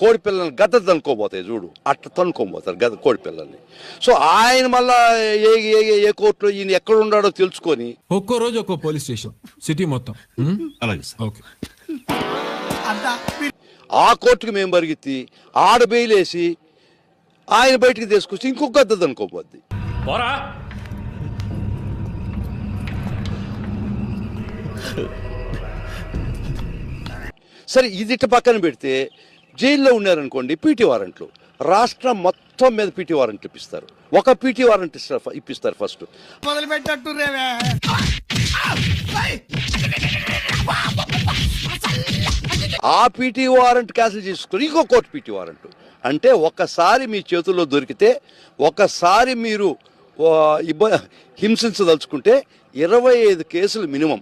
కోడి పిల్లల్ని గద్ద తనుకోబోతాయి చూడు, అట్లా తనుకోబోతారు గద్ద కోడి పిల్లల్ని. సో ఆయన మళ్ళా ఏ కోర్టులో ఈయన ఎక్కడ ఉన్నాడో తెలుసుకొని ఒక్కో రోజు ఒక్కో పోలీస్ స్టేషన్ సిటీ మొత్తం. అలాగే సార్. ఓకే. ఆ కోర్టుకి మేము పరిగెత్తి ఆడ బెయిలేసి ఆయన బయటికి తీసుకొచ్చి ఇంకొక గద్ద తనుకోబోద్ది. సరే ఇది ఇట్ట పక్కన పెడితే జైల్లో ఉన్నారనుకోండి, పీటీ వారెంట్లు రాష్ట్రం మొత్తం మీద పీటీ వారెంట్ ఇప్పిస్తారు. ఒక పీటీ వారెంట్ ఇప్పిస్తారు ఫస్ట్. ఆ పీటీ వారెంట్ క్యాన్సిల్ చేసుకుని ఇంకో కోర్టు పీటీ వారెంట్. అంటే ఒకసారి మీ చేతుల్లో దొరికితే, ఒకసారి మీరు హింసించదలుచుకుంటే 25 కేసులు మినిమం.